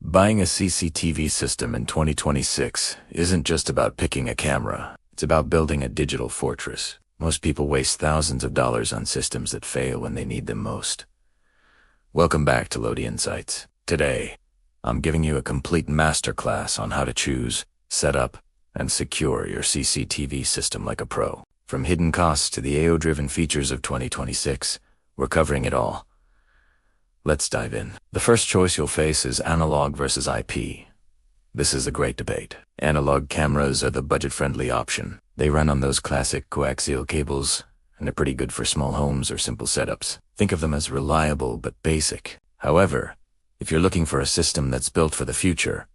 Buying a CCTV system in 2026 isn't just about picking a camera. It's about building a digital fortress. Most people waste thousands of dollars on systems that fail when they need them most. Welcome back to Lodhi Insights. Today, I'm giving you a complete masterclass on how to choose, set up, and secure your CCTV system like a pro. From hidden costs to the AI-driven features of 2026, we're covering it all. Let's dive in. The first choice you'll face is analog versus IP. This is a great debate. Analog cameras are the budget-friendly option. They run on those classic coaxial cables, and they're pretty good for small homes or simple setups. Think of them as reliable but basic. However, if you're looking for a system that's built for the future,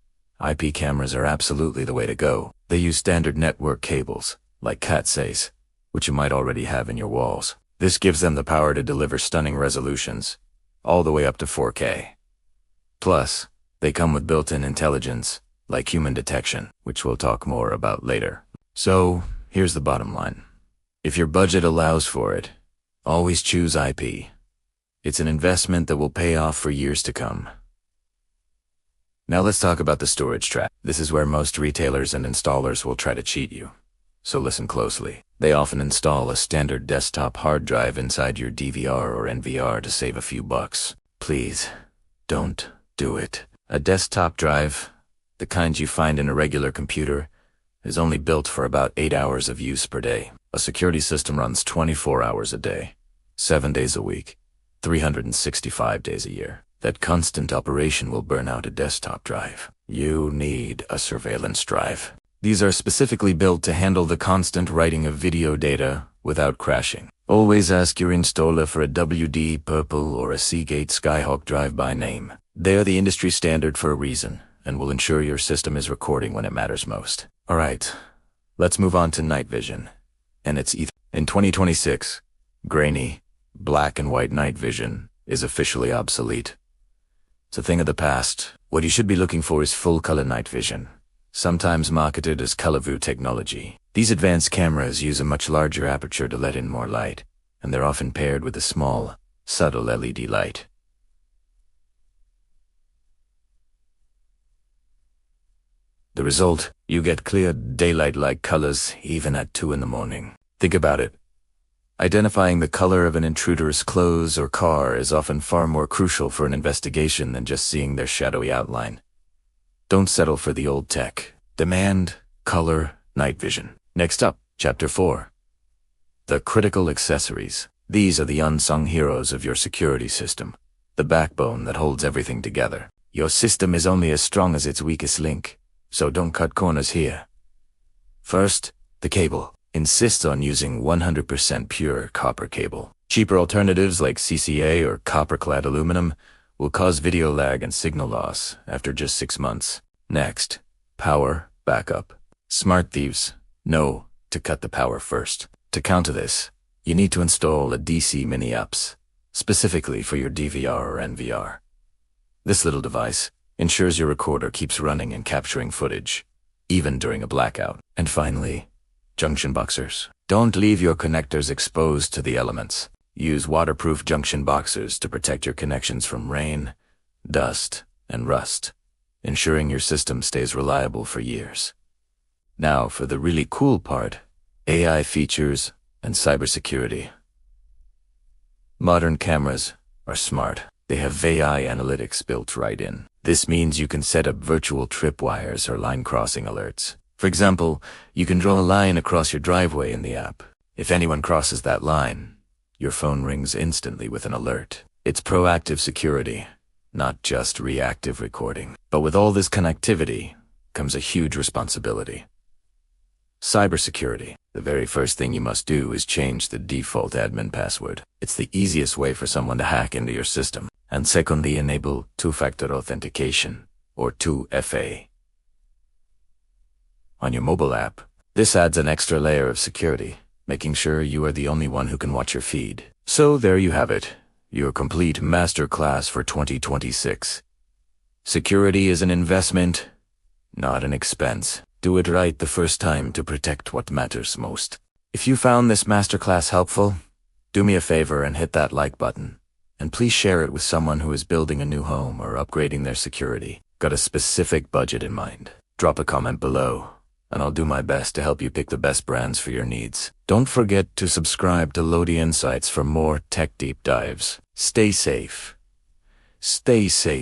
IP cameras are absolutely the way to go. They use standard network cables, like Cat6, which you might already have in your walls. This gives them the power to deliver stunning resolutions, all the way up to 4K. Plus, they come with built-in intelligence, like human detection, which we'll talk more about later. So, here's the bottom line. If your budget allows for it, always choose IP. It's an investment that will pay off for years to come. Now let's talk about the storage trap. This is where most retailers and installers will try to cheat you. So listen closely. They often install a standard desktop hard drive inside your DVR or NVR to save a few bucks. Please, don't do it. A desktop drive, the kind you find in a regular computer, is only built for about 8 hours of use per day. A security system runs 24 hours a day, 7 days a week, 365 days a year. That constant operation will burn out a desktop drive. You need a surveillance drive. These are specifically built to handle the constant writing of video data without crashing. Always ask your installer for a WD Purple or a Seagate Skyhawk drive by name. They are the industry standard for a reason and will ensure your system is recording when it matters most. Alright, let's move on to night vision. And its ether. In 2026, grainy, black and white night vision is officially obsolete. It's a thing of the past. What you should be looking for is full-color night vision, sometimes marketed as color view technology. These advanced cameras use a much larger aperture to let in more light, and they're often paired with a small, subtle LED light. The result, you get clear daylight-like colors even at 2 in the morning. Think about it. Identifying the color of an intruder's clothes or car is often far more crucial for an investigation than just seeing their shadowy outline. Don't settle for the old tech. Demand, color, night vision. Next up, Chapter 4. The critical accessories. These are the unsung heroes of your security system, the backbone that holds everything together. Your system is only as strong as its weakest link, so don't cut corners here. First, the cable. Insist on using 100% pure copper cable. Cheaper alternatives like CCA or copper-clad aluminum will cause video lag and signal loss after just 6 months. Next, power backup. Smart thieves know to cut the power first. To counter this, you need to install a DC mini-apps, specifically for your DVR or NVR. This little device ensures your recorder keeps running and capturing footage, even during a blackout. And finally, junction boxers. Don't leave your connectors exposed to the elements. Use waterproof junction boxers to protect your connections from rain, dust, and rust, ensuring your system stays reliable for years. Now for the really cool part, AI features and cybersecurity. Modern cameras are smart. They have AI analytics built right in. This means you can set up virtual tripwires or line crossing alerts. For example, you can draw a line across your driveway in the app. If anyone crosses that line, your phone rings instantly with an alert. It's proactive security, not just reactive recording. But with all this connectivity comes a huge responsibility. Cybersecurity. The very first thing you must do is change the default admin password. It's the easiest way for someone to hack into your system. And secondly, enable two-factor authentication, or 2FA. On your mobile app, this adds an extra layer of security, making sure you are the only one who can watch your feed. So there you have it, your complete masterclass for 2026. Security is an investment, not an expense. Do it right the first time to protect what matters most. If you found this masterclass helpful, do me a favor and hit that like button. And please share it with someone who is building a new home or upgrading their security. got a specific budget in mind? Drop a comment below, and I'll do my best to help you pick the best brands for your needs. Don't forget to subscribe to Lodhi Insights for more tech deep dives. Stay safe. Stay safe.